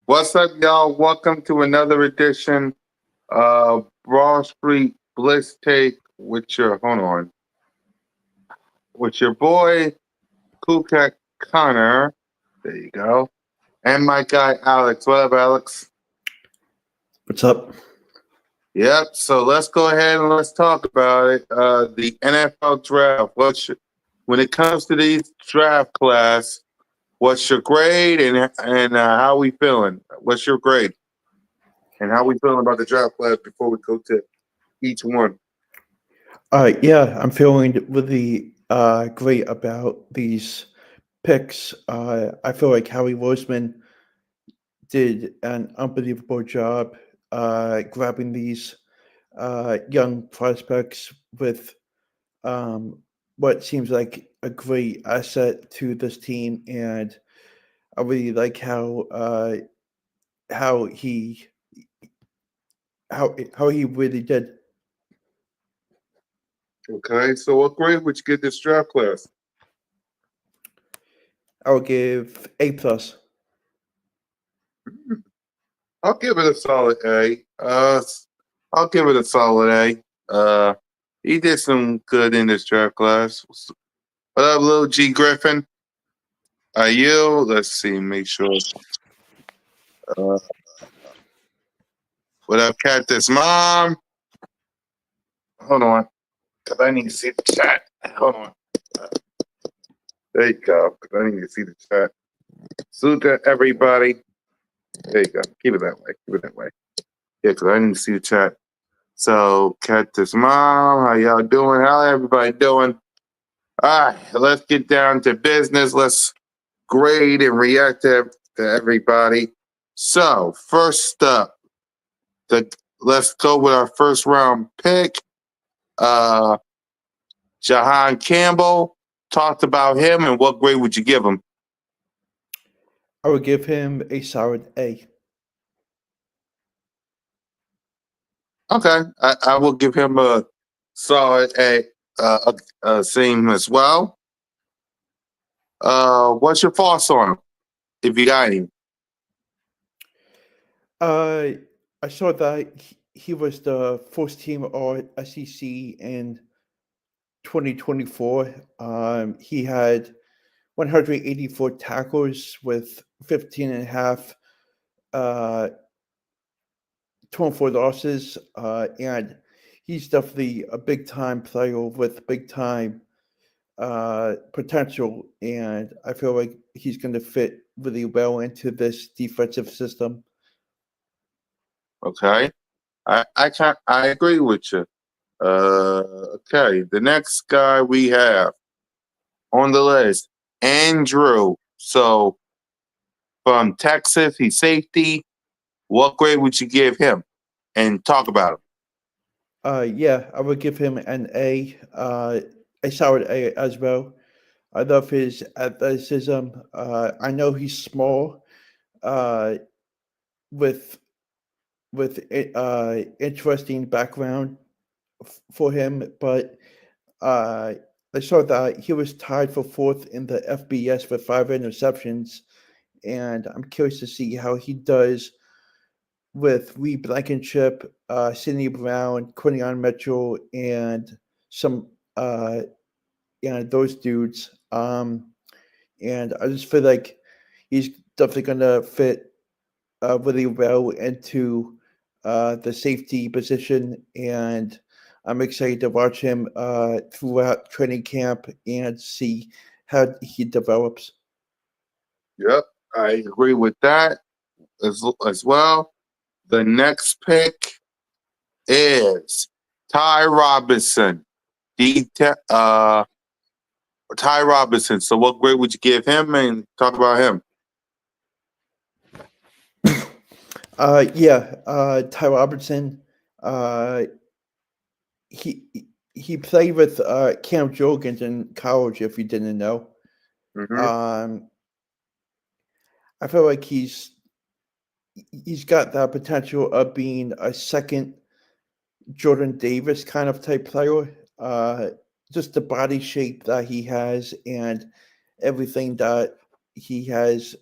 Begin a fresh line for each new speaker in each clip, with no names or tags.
What's up, y'all? Welcome to another edition of Broad Street Blitz Take with your boy Kukak Connor. There you go, and my guy Alex. What up, Alex?
What's up?
Yep. So let's go ahead and let's talk about it. The NFL draft. When it comes to these draft class? What's your grade and how we feeling? What's your grade and how we feeling about the draft class before we go to each one?
Yeah, I'm feeling really great about these picks. I feel like Howie Roseman did an unbelievable job grabbing these young prospects with um, what seems like a great asset to this team, and I really like how he how he really did.
Okay, so what grade would you give this draft class?
I would give A+.
I'll give it a solid A. I'll give it a solid A. He did some good in this draft class. What up, little G Griffin? Are you? Let's see. Make sure. Uh, what up, Cactus Mom? Hold on, cause I need to see the chat. Hold on. There you go. Cause I need to see the chat. Salute to everybody. There you go. Keep it that way. Keep it that way. Yeah, cause I need to see the chat. So, Cactus Mom, how y'all doing? How everybody doing? All right, let's get down to business. Let's grade and react to everybody. So, first up, let's go with our first round pick. Uh, Jahan Campbell. Talked about him, and what grade would you give him?
I would give him a solid A.
Okay, I will give him a solid a same as well. What's your thoughts on him, if you got any?
Uh, I saw that he was the first team All SEC in 2024. He had 184 tackles with 15 and a half, uh, 24 losses, and he's definitely a big time player with big time potential. And I feel like he's going to fit really well into this defensive system.
Okay, I agree with you. Okay, the next guy we have on the list, Andrew. So from Texas, he's safety. What grade would you give him? And talk about him.
Yeah, I would give him an a solid A as well. I love his athleticism. I know he's small, uh, with interesting background for him, but uh, I saw that he was tied for fourth in the FBS with 5 interceptions, and I'm curious to see how he does with Reed Blankenship, Sidney Brown, Quinion Mitchell, and some those dudes. And I just feel like he's definitely gonna fit really well into the safety position, and I'm excited to watch him throughout training camp and see how he develops.
Yep, I agree with that as well. The next pick is Ty Robinson. D, Ty Robinson. So what grade would you give him and talk about him?
Ty Robertson. Uh, he he played with Cam Jurgens in college. If you didn't know,
Mm-hmm.
um, I feel like he's got that potential of being a second Jordan Davis kind of type player. Just the body shape that he has and everything that he has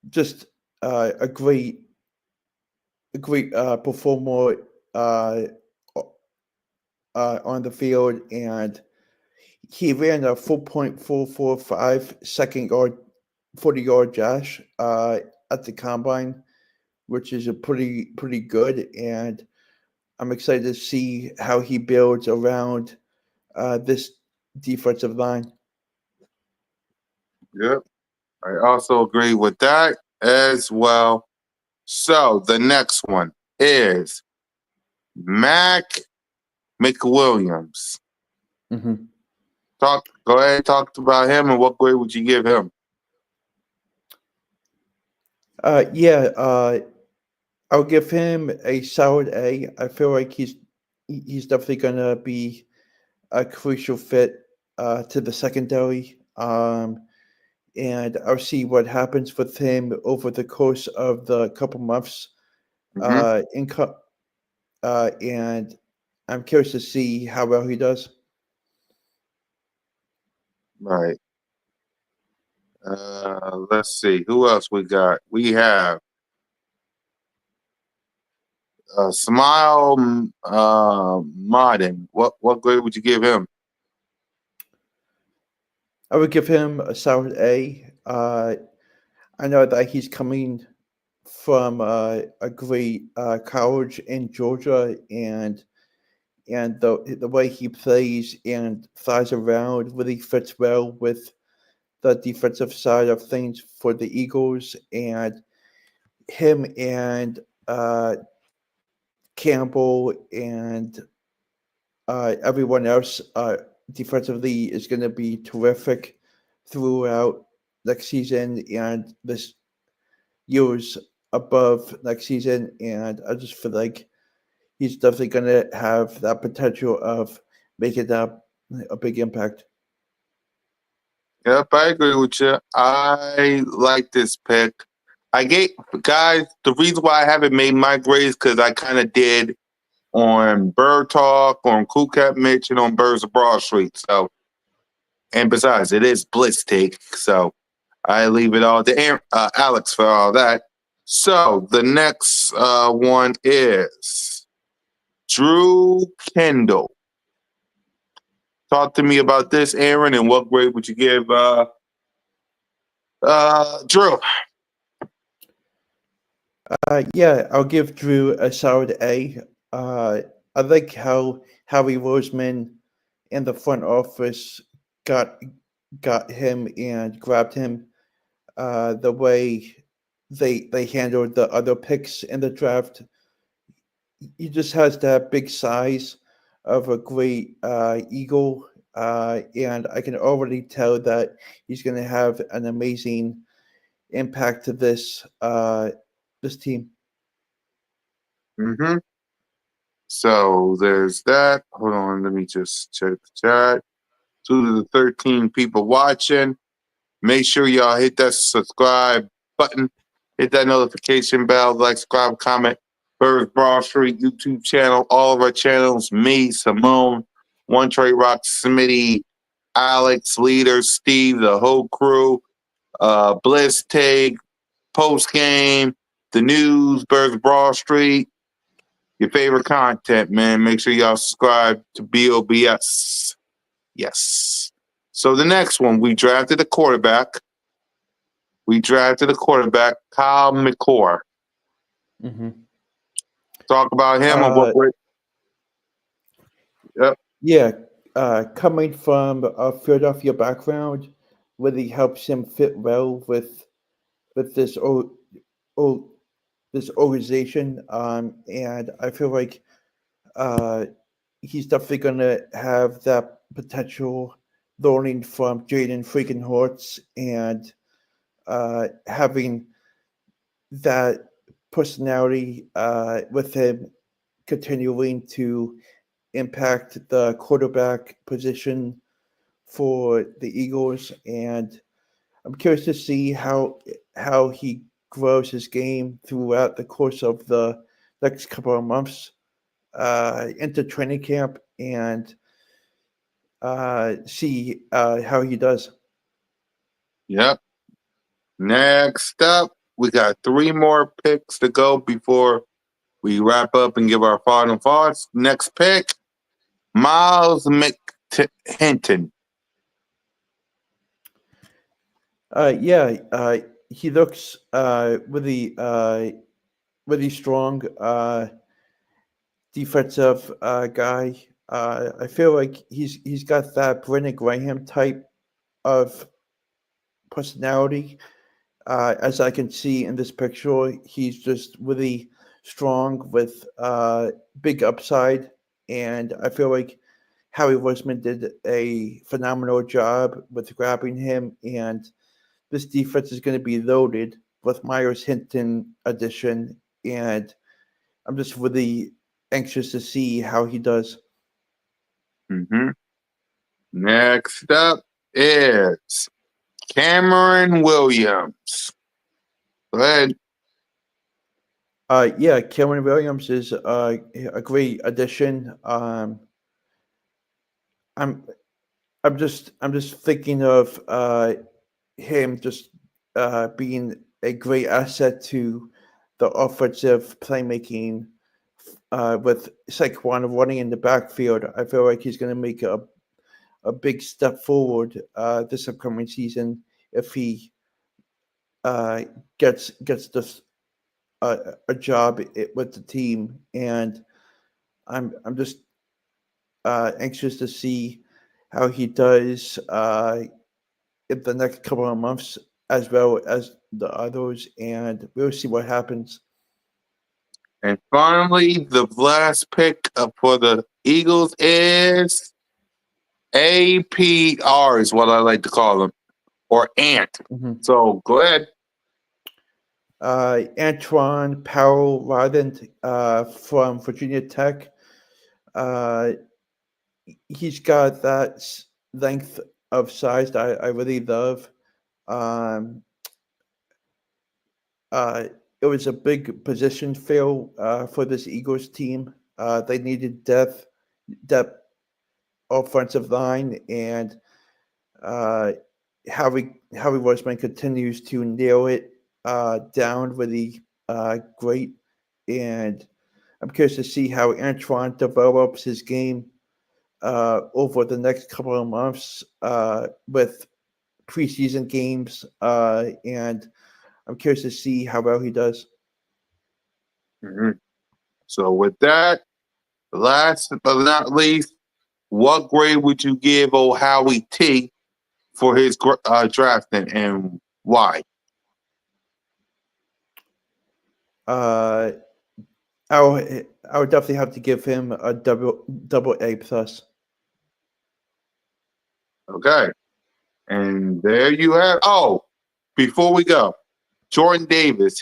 just a great performer uh, on the field, and he ran a 4.445 second yard 40-yard dash at the combine, which is a pretty good. And I'm excited to see how he builds around this defensive line.
Yep. I also agree with that as well. So the next one is Mac McWilliams.
Mm-hmm.
Go ahead, talk about him, and what grade would you give him?
Yeah, I'll give him a solid A. I feel like he's definitely gonna be a crucial fit to the secondary. And I'll see what happens with him over the course of the couple months.
Hmm.
And I'm curious to see how well he does.
Right. Let's see. Who else we got? We have Smile Martin. What grade would you give him?
I would give him a solid A. I know that he's coming from a great college in Georgia, and the way he plays and flies around really fits well with the defensive side of things for the Eagles. And him and Campbell and everyone else defensively is going to be terrific throughout next season and this year's above next season. And I just feel like he's definitely going to have that potential of making that a big impact.
Yep, I agree with you. I like this pick. I gave guys the reason why I haven't made my grades because I kind of did on Bird Talk, on Cool Cat Mitch, and on Birds of Broad Street. So, and besides, it is Blitz take, so I leave it all to Alex for all that. So the next one is Drew Kendall. Talk to me about this, Aaron, and what grade would you give Drew?
Yeah, I'll give Drew a solid A. Uh, I like how Howie Roseman in the front office got got him and grabbed him. The way they handled the other picks in the draft, he just has that big size of a great eagle, and I can already tell that he's going to have an amazing impact to this team.
Mm-hmm. So there's that. Hold on, let me just check the chat. To the 13 people watching, make sure y'all hit that subscribe button, hit that notification bell, like, subscribe, comment. Birds Broad Street YouTube channel, all of our channels, me, Simone, One Trey Rock, Smitty, Alex, Leader, Steve, the whole crew, Bliss Take, Post Game, the news, Birds Broad Street, your favorite content, man. Make sure y'all subscribe to B.O.B.S. Yes. So the next one, we drafted a quarterback. Kyle McCord.
Mm-hmm.
Talk about him and what
Uh,
we're. Yep.
yeah, coming from a Philadelphia background really helps him fit well with o, this organization. And I feel like uh, he's definitely going to have that potential learning from Jaden freaking Hortz and having that personality with him continuing to impact the quarterback position for the Eagles. And I'm curious to see how he grows his game throughout the course of the next couple of months into training camp and see how he does.
Yep. Next up, We got 3 more picks to go before we wrap up and give our final thoughts. Next pick, Miles McHinton.
He looks really strong defensive guy. I feel like he's got that Brendan Graham type of personality. As I can see in this picture, he's just really strong with big upside, and I feel like Howie Roseman did a phenomenal job with grabbing him, and this defense is going to be loaded with Myers Hinton addition, and I'm just really anxious to see how he does.
Mm-hmm. Next up is Cameron Williams. Go ahead.
Cameron Williams is a great addition. I'm I'm just thinking of him just being a great asset to the offensive playmaking with Saquon running in the backfield. I feel like he's going to make a big step forward this upcoming season if he uh, gets this a job with the team, and I'm just anxious to see how he does in the next couple of months, as well as the others, and we'll see what happens.
And finally, the last pick for the Eagles is APR, is what I like to call him, or Ant.
Mm-hmm.
So go ahead.
Antoine Powell Ryland from Virginia Tech. Uh, he's got that length of size that I really love. Um, uh, it was a big position fill for this Eagles team. They needed depth offensive line, and uh, Howie Roseman continues to nail it down really great. And I'm curious to see how Antoine develops his game over the next couple of months with preseason games, and I'm curious to see how well he does.
Mm-hmm. So with that, last but not least, what grade would you give old Howie T for his drafting, and why?
Uh, I would definitely have to give him a double A plus.
Okay. And there you have. Oh, before we go, Jordan Davis,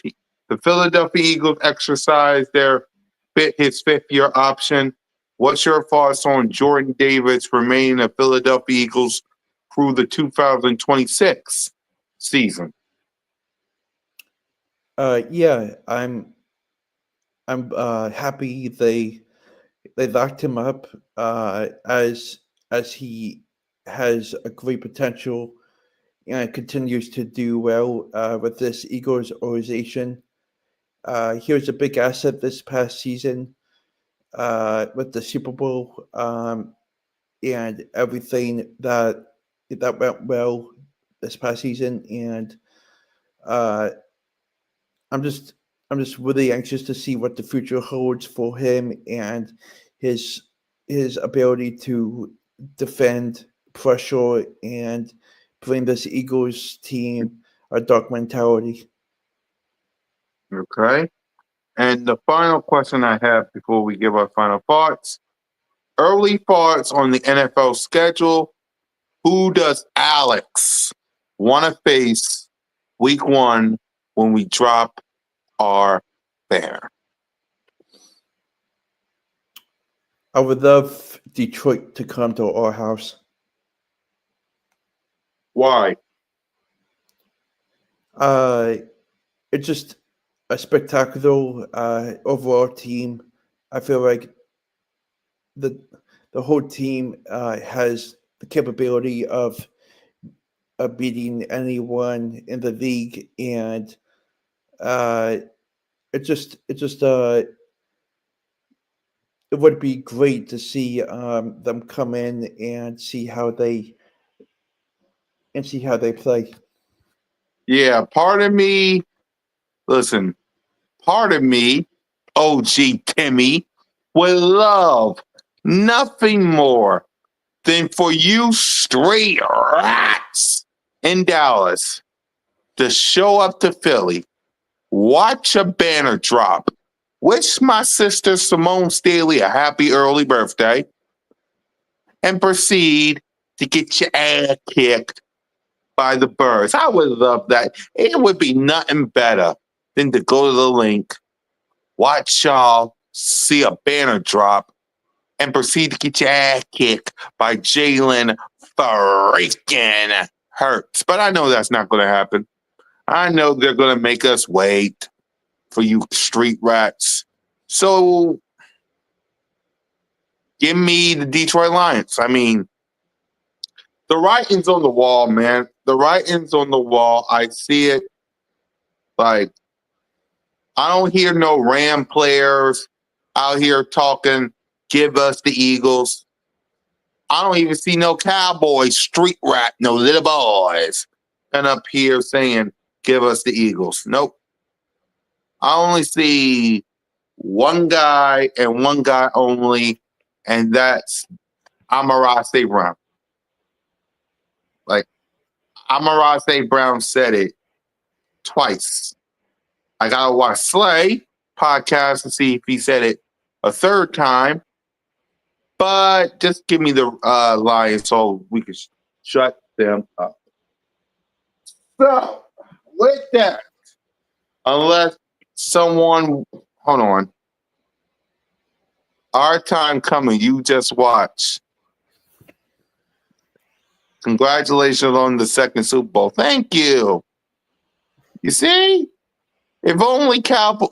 the Philadelphia Eagles exercised his 5th-year option. What's your thoughts on Jordan Davis remaining a Philadelphia Eagles through the 2026 season?
Yeah, I'm happy they locked him up as he has a great potential and continues to do well with this Eagles organization. He was a big asset this past season with the Super Bowl and everything that went well this past season, and uh, I'm just I'm just really anxious to see what the future holds for him and his his ability to defend, pressure, and bring this Eagles team a dark mentality.
Okay. And the final question I have before we give our final thoughts, early thoughts on the NFL schedule. Who does Alex want to face week 1 when we drop our bear?
I would love Detroit to come to our house.
Why?
Uh, it's just a spectacular overall team. I feel like the the whole team has the capability of beating anyone in the league, and it just it would be great to see them come in and see how they play.
Yeah, part of me, listen, part of me, OG Timmy, would love nothing more than for you straight rats in Dallas to show up to Philly, watch a banner drop, wish my sister Simone Staley a happy early birthday, and proceed to get your ass kicked by the Birds. I would love that. It would be nothing better than to go to the link, watch y'all see a banner drop, and proceed to get your ass kicked by Jalen freaking Hurts. But I know that's not going to happen. I know they're going to make us wait for you street rats. So give me the Detroit Lions. I mean, the writing's on the wall, man. The writing's on the wall. I see it. Like, I don't hear no Ram players out here talking, give us the Eagles. I don't even see no Cowboys, street rat, no little boys, and up here saying, give us the Eagles. Nope. I only see one guy and one guy only, and that's Amon-Ra St. Brown. Like, Amon-Ra St. Brown said it twice. I gotta watch Slay podcast to see if he said it a third time. But just give me the Lions so we can shut them up. So, with that, unless someone, hold on. Our time coming. You just watch. Congratulations on the second Super Bowl. Thank you. You see? If only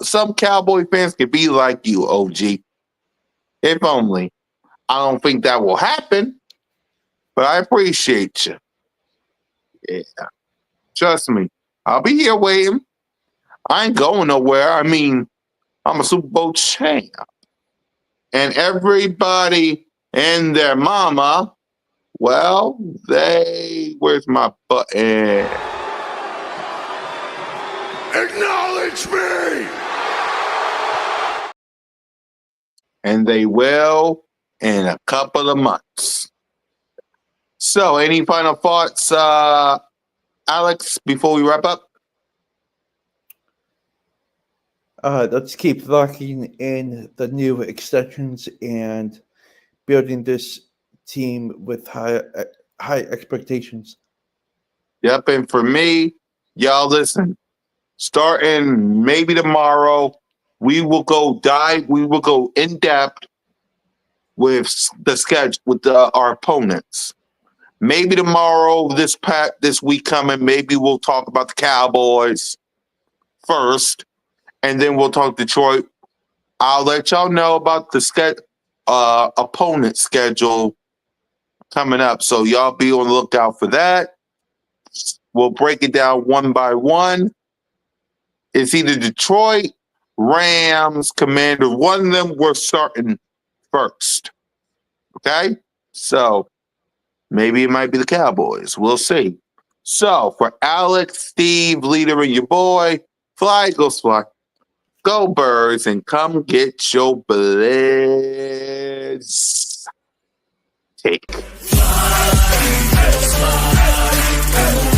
some Cowboy fans could be like you, OG. If only. I don't think that will happen, but I appreciate you. Yeah. Trust me. I'll be here waiting. I ain't going nowhere. I mean, I'm a Super Bowl champ. And everybody and their mama, well, where's my button? Acknowledge me! And they will in a couple of months. So, any final thoughts, Alex, before we wrap up?
Let's keep locking in the new extensions and building this team with high expectations.
Yep, and for me, y'all listen, starting maybe tomorrow, we will go in depth with the schedule with our opponents. Maybe tomorrow, this week coming, maybe we'll talk about the Cowboys first, and then we'll talk Detroit. I'll let y'all know about the opponent schedule coming up, so y'all be on the lookout for that. We'll break it down one by one. It's either Detroit, Rams, Commanders. One of them we're starting first. Okay? So maybe it might be the Cowboys. We'll see. So for Alex, Steve, Leader, and your boy, fly, Eagles fly. Go Birds and come get your Blitz. Take. Fly, fly, fly.